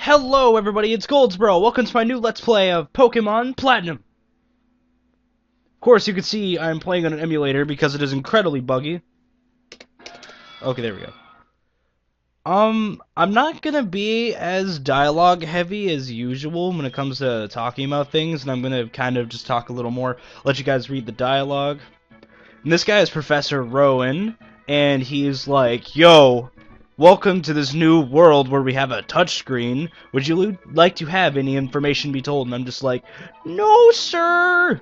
Hello everybody, it's Goldsbro. Welcome to my new Let's Play of Pokemon Platinum. Of course, you can see I'm playing on an emulator because it is incredibly buggy. Okay, there we go. I'm not gonna be as dialogue heavy as usual when it comes to talking about things, and I'm gonna kind of just talk a little more, let you guys read the dialogue. And this guy is Professor Rowan, and he's like, yo, welcome to this new world where we have a touchscreen. Would you like to have any information be told? And I'm just like, no, sir.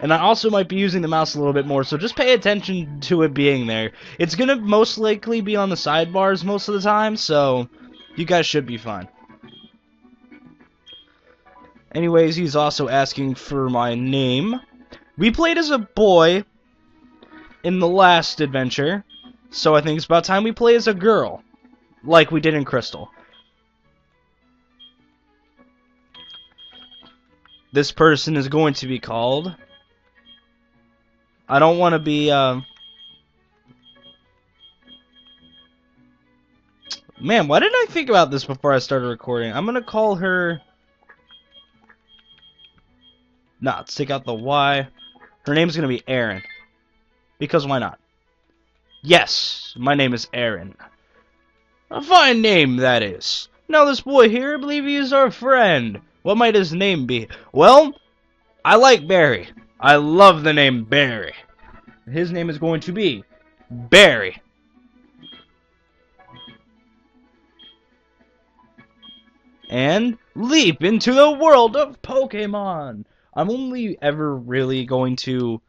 And I also might be using the mouse a little bit more, so just pay attention to it being there. It's gonna most likely be on the sidebars most of the time, so you guys should be fine. Anyways, he's also asking for my name. We played as a boy in the last adventure, so I think it's about time we play as a girl, like we did in Crystal. This person is going to be called... I don't want to be, Man, why didn't I think about this before I started recording? I'm gonna call her... Nah, let's take out the Y. Her name's gonna be Erin. Because why not? Yes, my name is Erin. A fine name, that is. Now this boy here, I believe he is our friend. What might his name be? Well, I like Barry. I love the name Barry. His name is going to be Barry. And leap into the world of Pokemon. I'm only ever really going to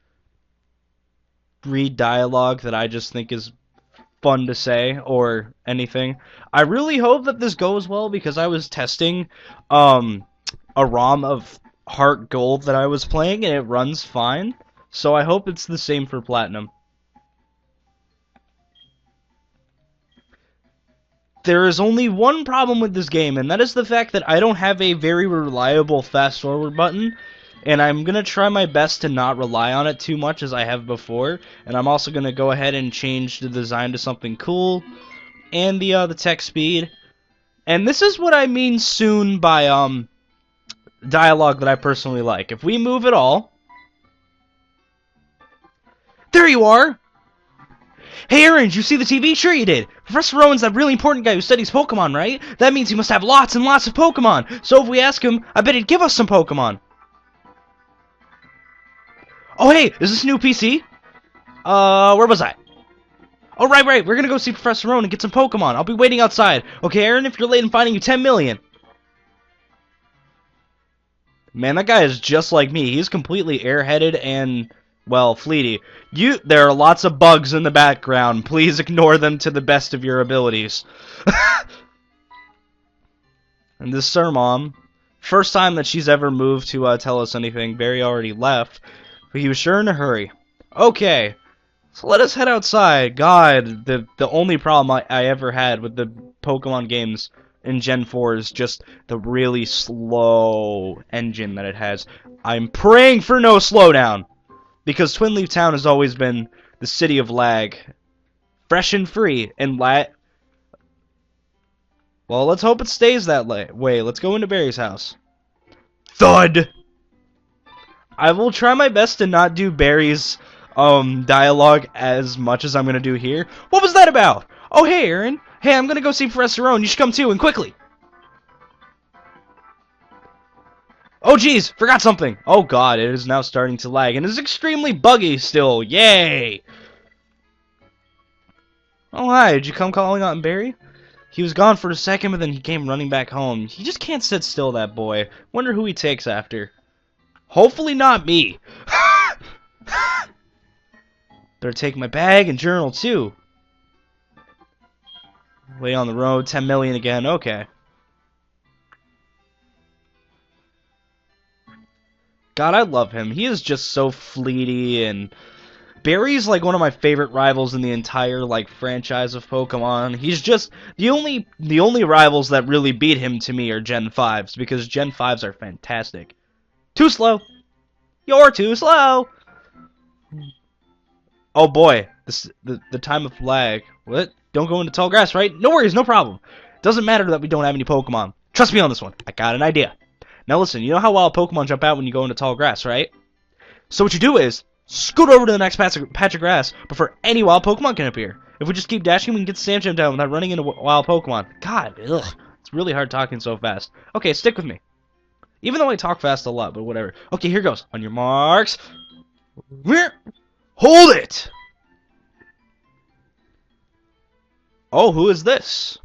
read dialogue that I just think is fun to say or anything. I really hope that this goes well because I was testing a ROM of Heart Gold that I was playing and it runs fine. So I hope it's the same for Platinum. There is only one problem with this game, and that is the fact that I don't have a very reliable fast forward button. And I'm going to try my best to not rely on it too much as I have before. And I'm also going to go ahead and change the design to something cool. And the text speed. And this is what I mean soon by dialogue that I personally like. If we move it all... There you are! Hey Aaron, did you see the TV? Sure you did. Professor Rowan's that really important guy who studies Pokemon, right? That means he must have lots and lots of Pokemon. So if we ask him, I bet he'd give us some Pokemon. Oh hey, is this a new PC? Where was I? Oh right, we're gonna go see Professor Rowan and get some Pokemon. I'll be waiting outside. Okay Aaron, if you're late, I'm finding you 10 million. Man, that guy is just like me. He's completely airheaded and... well, fleety. There are lots of bugs in the background. Please ignore them to the best of your abilities. And this Sir Mom, first time that she's ever moved to tell us anything. Barry already left, but he was sure in a hurry. Okay, so let us head outside. God, the only problem I ever had with the Pokemon games in Gen 4 is just the really slow engine that it has. I'm praying for no slowdown. Because Twin Leaf Town has always been the city of lag. Fresh and free. And well, let's hope it stays that way. Let's go into Barry's house. Thud! I will try my best to not do Barry's dialogue as much as I'm going to do here. What was that about? Oh, hey, Aaron. Hey, I'm going to go see Professor Rowan. You should come too, and quickly. Oh geez, forgot something. Oh god, it is now starting to lag, and it's extremely buggy still. Yay! Oh hi, did you come calling on Barry? He was gone for a second, but then he came running back home. He just can't sit still, that boy. Wonder who he takes after. Hopefully not me. Better take my bag and journal too. Way on the road, 10 million again, okay. God, I love him. He is just so fleety, and Barry's like one of my favorite rivals in the entire like franchise of Pokemon. He's just the only rivals that really beat him to me are Gen 5s because Gen 5s are fantastic. Too slow. You're too slow. Oh boy, the time of lag. What? Don't go into tall grass, right? No worries, no problem. Doesn't matter that we don't have any Pokemon. Trust me on this one. I got an idea. Now listen, you know how wild Pokemon jump out when you go into tall grass, right? So what you do is, scoot over to the next patch of grass before any wild Pokemon can appear. If we just keep dashing, we can get Sandgem down without running into wild Pokemon. God, ugh. It's really hard talking so fast. Okay, stick with me. Even though I talk fast a lot, but whatever. Okay, here goes. On your marks. Hold it! Oh, who is this?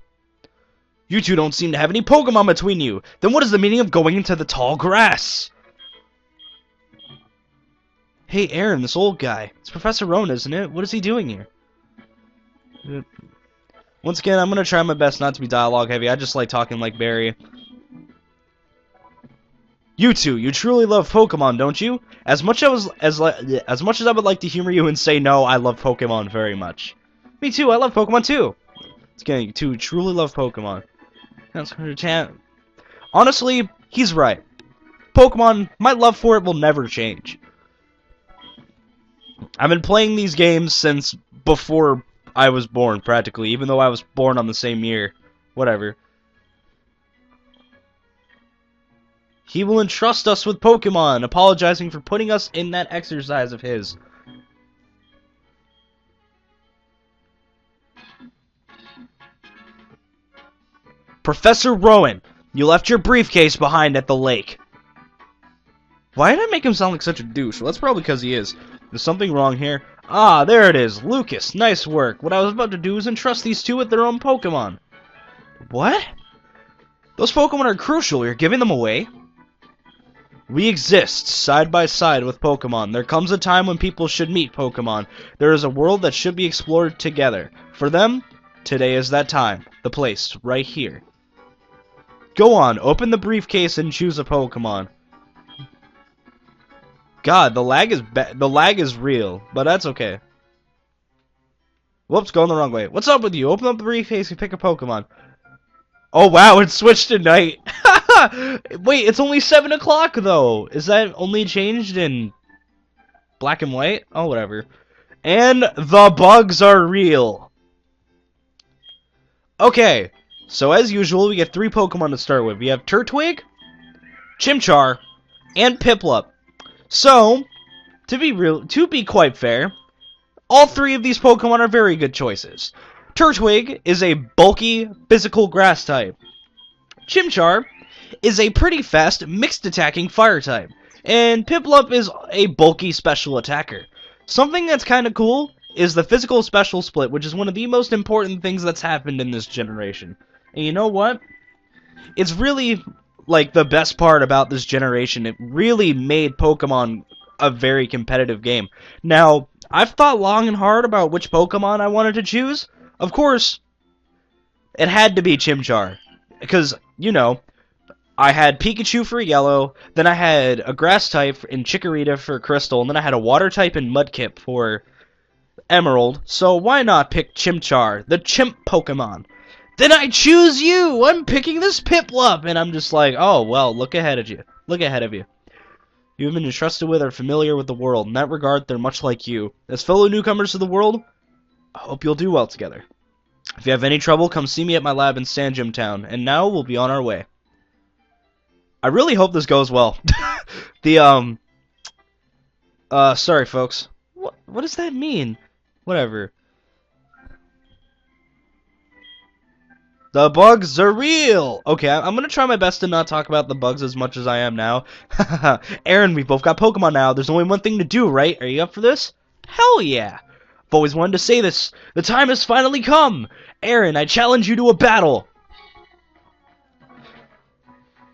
You two don't seem to have any Pokemon between you. Then what is the meaning of going into the tall grass? Hey, Aaron, this old guy. It's Professor Rowan, isn't it? What is he doing here? Once again, I'm going to try my best not to be dialogue heavy. I just like talking like Barry. You two, you truly love Pokemon, don't you? As much as I would like to humor you and say no, I love Pokemon very much. Me too, I love Pokemon too. It's again, you two truly love Pokemon. Honestly, he's right. Pokemon, my love for it will never change. I've been playing these games since before I was born, practically, even though I was born on the same year. Whatever. He will entrust us with Pokemon, apologizing for putting us in that exercise of his. Professor Rowan, you left your briefcase behind at the lake. Why did I make him sound like such a douche? Well, that's probably because he is. There's something wrong here. Ah, there it is. Lucas, nice work. What I was about to do is entrust these two with their own Pokemon. What? Those Pokemon are crucial. You're giving them away? We exist side by side with Pokemon. There comes a time when people should meet Pokemon. There is a world that should be explored together. For them, today is that time. The place, right here. Go on, open the briefcase and choose a Pokemon. God, the lag is real, but that's okay. Whoops, going the wrong way. What's up with you? Open up the briefcase and pick a Pokemon. Oh wow, it switched to night. Wait, it's only 7 o'clock though. Is that only changed in black and white? Oh, whatever. And the bugs are real. Okay, so as usual, we get 3 Pokemon to start with. We have Turtwig, Chimchar, and Piplup. So, to be quite fair, all 3 of these Pokemon are very good choices. Turtwig is a bulky, physical grass type. Chimchar is a pretty fast, mixed attacking fire type. And Piplup is a bulky special attacker. Something that's kinda cool is the physical special split, which is one of the most important things that's happened in this generation. And you know what? It's really, like, the best part about this generation. It really made Pokemon a very competitive game. Now, I've thought long and hard about which Pokemon I wanted to choose. Of course, it had to be Chimchar. Because, you know, I had Pikachu for Yellow, then I had a Grass type in Chikorita for Crystal, and then I had a Water type in Mudkip for Emerald. So why not pick Chimchar, the chimp Pokemon? Then I choose you! I'm picking this Piplup! And I'm just like, oh, well, look ahead of you. Look ahead of you. You have been entrusted with or familiar with the world. In that regard, they're much like you. As fellow newcomers to the world, I hope you'll do well together. If you have any trouble, come see me at my lab in Sandgem Town. And now we'll be on our way. I really hope this goes well. Sorry, folks. What does that mean? Whatever. The bugs are real! Okay, I'm gonna try my best to not talk about the bugs as much as I am now. Aaron, we both got Pokemon now. There's only one thing to do, right? Are you up for this? Hell yeah! I've always wanted to say this. The time has finally come! Aaron, I challenge you to a battle!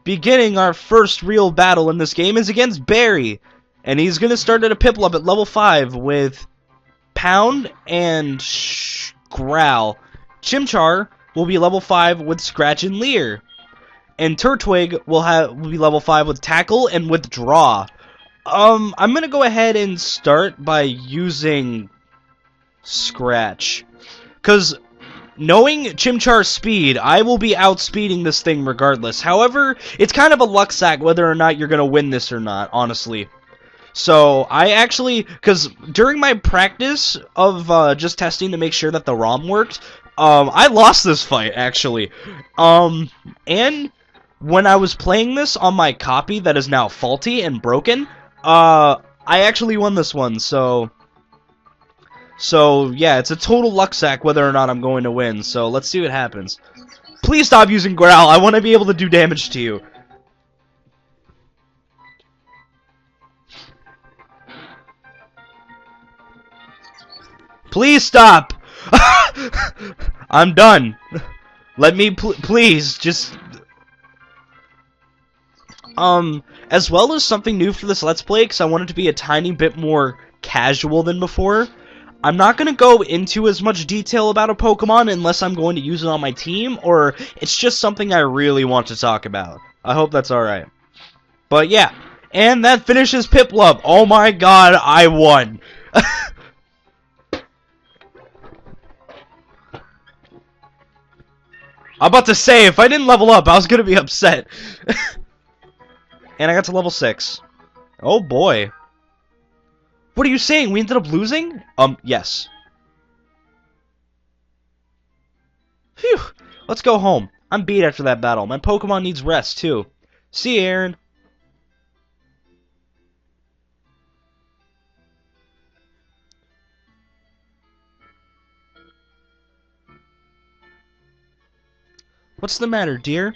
Beginning our first real battle in this game is against Barry. And he's gonna start at a Piplup at level 5 with Pound and Growl. Chimchar will be level 5 with Scratch and Leer. And Turtwig will be level 5 with Tackle and Withdraw. I'm gonna go ahead and start by using Scratch. Because knowing Chimchar's speed, I will be outspeeding this thing regardless. However, it's kind of a luck sack whether or not you're gonna win this or not, honestly. So, I actually, because during my practice of just testing to make sure that the ROM worked, I lost this fight, actually. And when I was playing this on my copy that is now faulty and broken, I actually won this one, so yeah, it's a total luck sack whether or not I'm going to win, so let's see what happens. Please stop using Growl, I want to be able to do damage to you. Please stop! I'm done. Let me, please, just... as well as something new for this Let's Play, because I want it to be a tiny bit more casual than before, I'm not going to go into as much detail about a Pokemon unless I'm going to use it on my team, or it's just something I really want to talk about. I hope that's alright. But yeah, and that finishes Piplup. Oh my god, I won! I'm about to say, if I didn't level up, I was going to be upset. And I got to level 6. Oh boy. What are you saying? We ended up losing? Yes. Phew. Let's go home. I'm beat after that battle. My Pokemon needs rest, too. See you, Aaron. What's the matter, dear?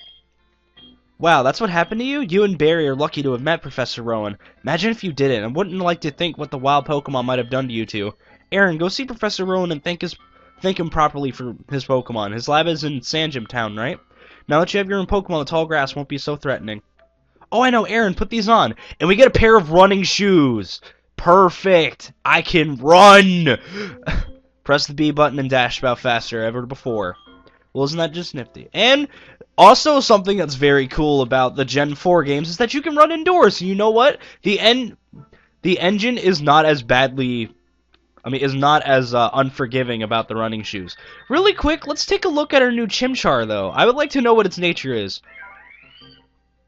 Wow, that's what happened to you? You and Barry are lucky to have met Professor Rowan. Imagine if you didn't. I wouldn't like to think what the wild Pokemon might have done to you two. Aaron, go see Professor Rowan and thank him properly for his Pokemon. His lab is in Sandgem Town, right? Now that you have your own Pokemon, the tall grass won't be so threatening. Oh, I know, Aaron, put these on. And we get a pair of running shoes. Perfect. I can run. Press the B button and dash about faster ever before. Well, isn't that just nifty? And also something that's very cool about the Gen 4 games is that you can run indoors. You know what? The engine is not as badly... is not as unforgiving about the running shoes. Really quick, let's take a look at our new Chimchar, though. I would like to know what its nature is.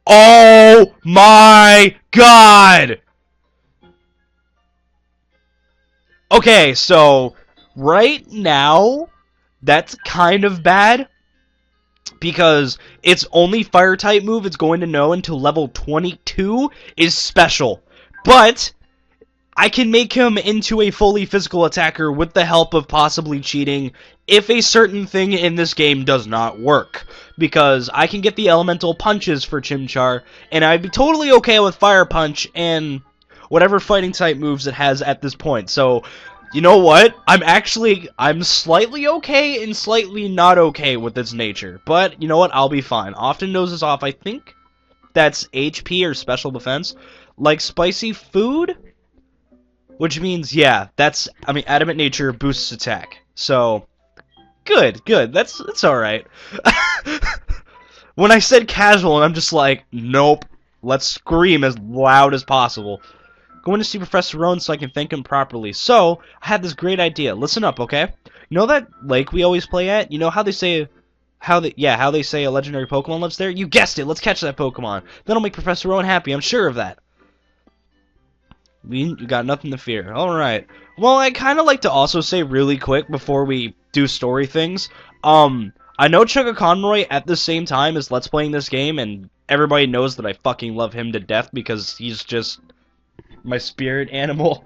Oh my god! Okay, so right now, that's kind of bad, because its only fire-type move it's going to know until level 22 is special. But I can make him into a fully physical attacker with the help of possibly cheating if a certain thing in this game does not work. Because I can get the elemental punches for Chimchar, and I'd be totally okay with Fire Punch and whatever fighting type moves it has at this point. So, you know what? I'm slightly okay and slightly not okay with its nature. But, you know what? I'll be fine. Often noses off, I think that's HP or special defense. Like spicy food? Which means, yeah, adamant nature boosts attack. So, good. That's alright. When I said casual, and I'm just like, nope. Let's scream as loud as possible. Going to see Professor Rowan so I can thank him properly. So, I had this great idea. Listen up, okay? You know that lake we always play at? You know how they say... how they say a legendary Pokemon lives there? You guessed it! Let's catch that Pokemon. That'll make Professor Rowan happy, I'm sure of that. You got nothing to fear. Alright. Well, I kind of like to also say really quick before we do story things. I know Chugga Conroy at the same time is Let's Playing this game, and everybody knows that I fucking love him to death because he's just my spirit animal.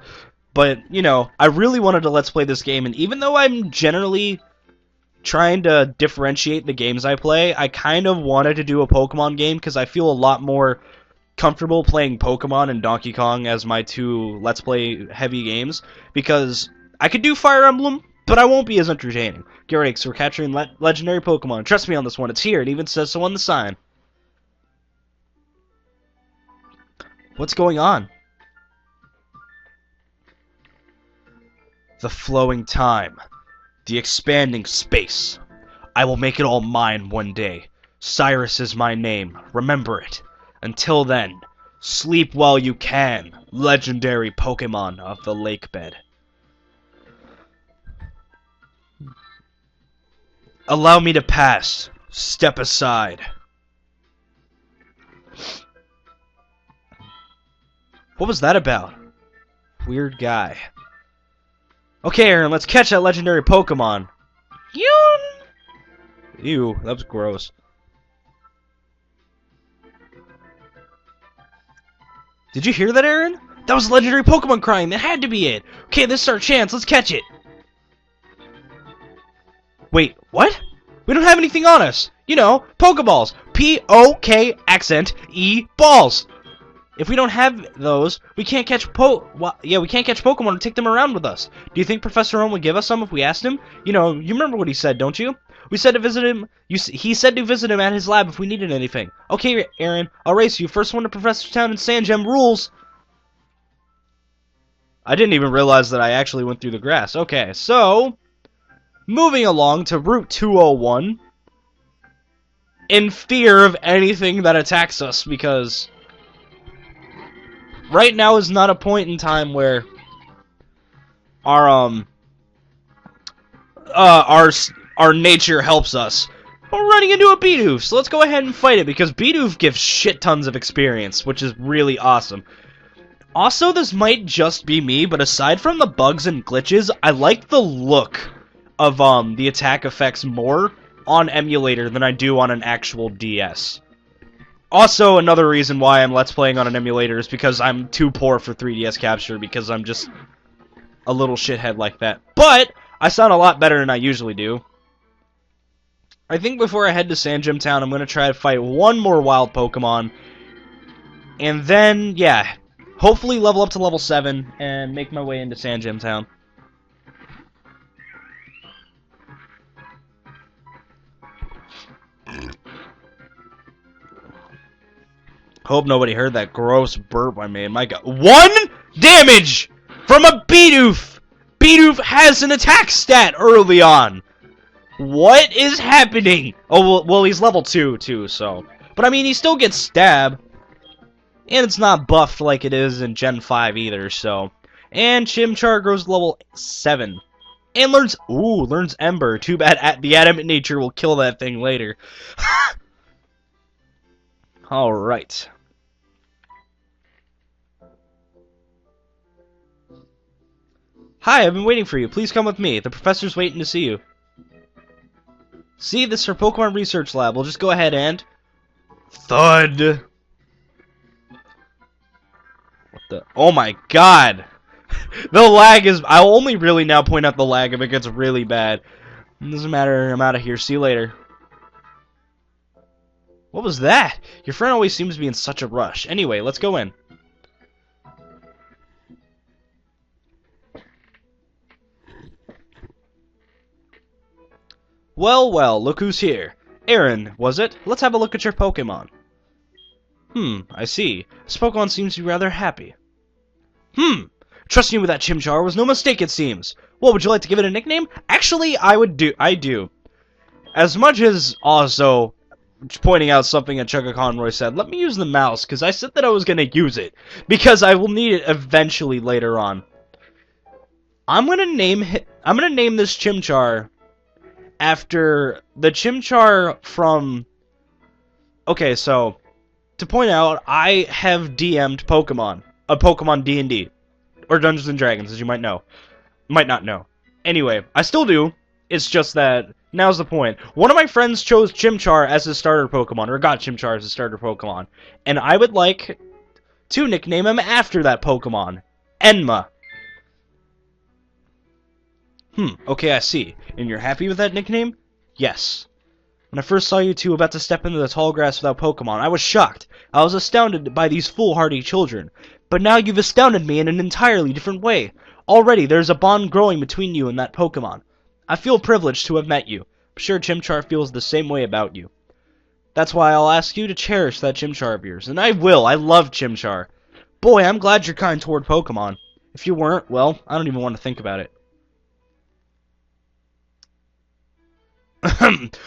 But, you know, I really wanted to Let's Play this game, and even though I'm generally trying to differentiate the games I play, I kind of wanted to do a Pokemon game because I feel a lot more comfortable playing Pokemon and Donkey Kong as my two Let's Play heavy games, because I could do Fire Emblem, but I won't be as entertaining. Get ready, because we're capturing legendary Pokemon. Trust me on this one, it's here, it even says so on the sign. What's going on? The flowing time. The expanding space. I will make it all mine one day. Cyrus is my name, remember it. Until then, sleep while you can, legendary Pokemon of the lake bed. Allow me to pass. Step aside. What was that about? Weird guy. Okay, Aaron, let's catch that legendary Pokemon. Ew, that was gross. Did you hear that, Aaron? That was a legendary Pokemon crying. That had to be it. Okay, this is our chance. Let's catch it. Wait, what? We don't have anything on us. You know, Pokeballs. P-O-K accent E balls. If we don't have those, we can't catch we can't catch Pokemon and take them around with us. Do you think Professor Ohm would give us some if we asked him? You know, you remember what he said, don't you? We said to visit him. He said to visit him at his lab if we needed anything. Okay, Aaron, I'll race you. First one to Professor Town and Sandgem rules. I didn't even realize that I actually went through the grass. Okay, so moving along to Route 201. In fear of anything that attacks us, because right now is not a point in time where our nature helps us. We're running into a Bidoof, so let's go ahead and fight it, because Bidoof gives shit tons of experience, which is really awesome. Also, this might just be me, but aside from the bugs and glitches, I like the look of the attack effects more on emulator than I do on an actual DS. Also, another reason why I'm Let's Playing on an emulator is because I'm too poor for 3DS capture, because I'm just a little shithead like that. But I sound a lot better than I usually do. I think before I head to Sandgem Town, I'm going to try to fight one more wild Pokemon. And then, yeah, hopefully level up to level 7 and make my way into Sandgem Town. Hope nobody heard that gross burp I made. My god. 1 damage from a Bidoof! Bidoof has an attack stat early on! What is happening? Oh, well, he's level 2, too, so. But, I mean, he still gets stab. And it's not buffed like it is in Gen 5 either, so. And Chimchar grows to level 7. And learns Ember. Too bad the Adamant Nature will kill that thing later. Alright. Hi, I've been waiting for you. Please come with me. The professor's waiting to see you. See, this is our Pokemon Research Lab. We'll just go ahead and... Thud! What the... Oh my god! The lag is... I'll only really now point out the lag if it gets really bad. It doesn't matter. I'm out of here. See you later. What was that? Your friend always seems to be in such a rush. Anyway, let's go in. Well, well, look who's here. Aaron, was it? Let's have a look at your Pokemon. I see. This Pokemon seems to be rather happy. Trusting you with that Chimchar was no mistake, it seems. Well, would you like to give it a nickname? Actually, I do. As much as also pointing out something that Chugga Conroy said, let me use the mouse, because I said that I was going to use it, because I will need it eventually later on. I'm going to name this Chimchar after the Chimchar from... Okay, so, to point out, I have DM'd Pokemon. A Pokemon D&D. Or Dungeons & Dragons, as you might know. Might not know. Anyway, I still do. It's just that, now's the point. One of my friends chose Chimchar as his starter Pokemon, or got Chimchar as his starter Pokemon. And I would like to nickname him after that Pokemon. Enma. Okay, I see. And you're happy with that nickname? Yes. When I first saw you two about to step into the tall grass without Pokemon, I was shocked. I was astounded by these foolhardy children. But now you've astounded me in an entirely different way. Already, there's a bond growing between you and that Pokemon. I feel privileged to have met you. I'm sure Chimchar feels the same way about you. That's why I'll ask you to cherish that Chimchar of yours. And I will. I love Chimchar. Boy, I'm glad you're kind toward Pokemon. If you weren't, well, I don't even want to think about it.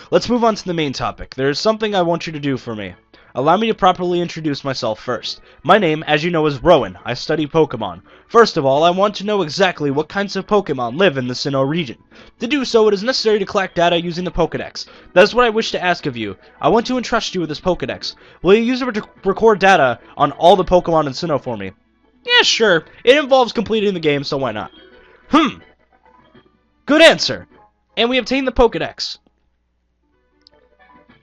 Let's move on to the main topic. There's something I want you to do for me. Allow me to properly introduce myself first. My name, as you know, is Rowan. I study Pokemon. First of all, I want to know exactly what kinds of Pokemon live in the Sinnoh region. To do so, it is necessary to collect data using the Pokedex. That is what I wish to ask of you. I want to entrust you with this Pokedex. Will you use it to record data on all the Pokemon in Sinnoh for me? Yeah, sure. It involves completing the game, so why not? Good answer. And we obtain the Pokedex.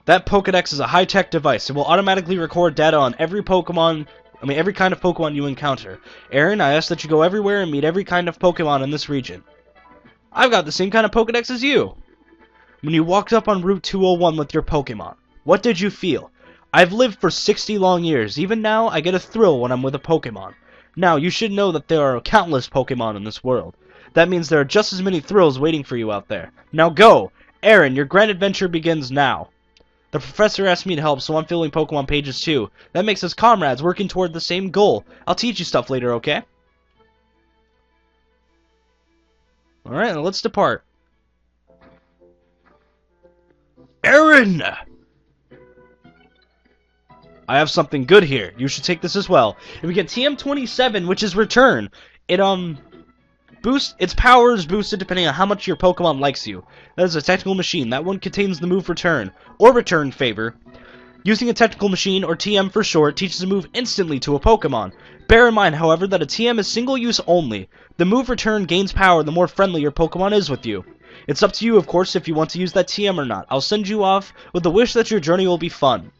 That Pokedex is a high-tech device. It will automatically record data on every Pokemon every kind of Pokemon you encounter. Aaron, I ask that you go everywhere and meet every kind of Pokemon in this region. I've got the same kind of Pokedex as you. When you walked up on Route 201 with your Pokemon, what did you feel? I've lived for 60 long years. Even now, I get a thrill when I'm with a Pokemon. Now, you should know that there are countless Pokemon in this world. That means there are just as many thrills waiting for you out there. Now go! Aaron, your grand adventure begins now. The professor asked me to help, so I'm filling Pokemon pages too. That makes us comrades working toward the same goal. I'll teach you stuff later, okay? Alright, let's depart. Aaron! I have something good here. You should take this as well. And we get TM27, which is Return. It, its power is boosted depending on how much your Pokemon likes you. That is a technical machine. That one contains the move Return, or Return Favor. Using a technical machine, or TM for short, teaches a move instantly to a Pokemon. Bear in mind, however, that a TM is single use only. The move Return gains power the more friendly your Pokemon is with you. It's up to you, of course, if you want to use that TM or not. I'll send you off with the wish that your journey will be fun.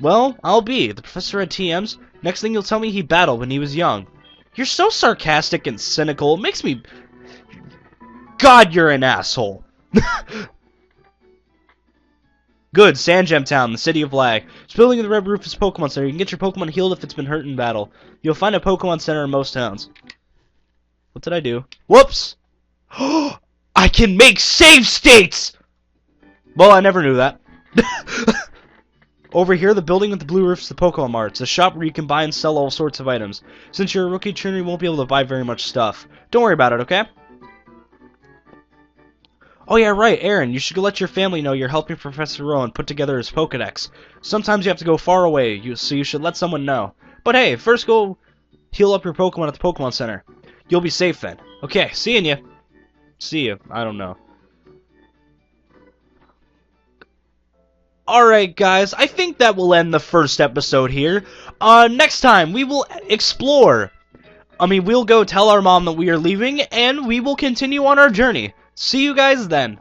Well, I'll be. The professor had TMs. Next thing you'll tell me he battled when he was young. You're so sarcastic and cynical. It makes me... God, you're an asshole. Good, Sandgem Town, the city of lag. It's building in the Red Rufus Pokemon Center. You can get your Pokemon healed if it's been hurt in battle. You'll find a Pokemon Center in most towns. What did I do? Whoops! I can make save states! Well, I never knew that. Over here, the building with the blue roof is the Pokemon Mart. It's a shop where you can buy and sell all sorts of items. Since you're a rookie trainer, you won't be able to buy very much stuff. Don't worry about it, okay? Oh yeah, right, Aaron, you should go let your family know you're helping Professor Rowan put together his Pokedex. Sometimes you have to go far away, so you should let someone know. But hey, first go heal up your Pokemon at the Pokemon Center. You'll be safe then. Okay, seeing ya. See ya. I don't know. Alright guys, I think that will end the first episode here. Next time, we will explore. We'll go tell our mom that we are leaving, and we will continue on our journey. See you guys then.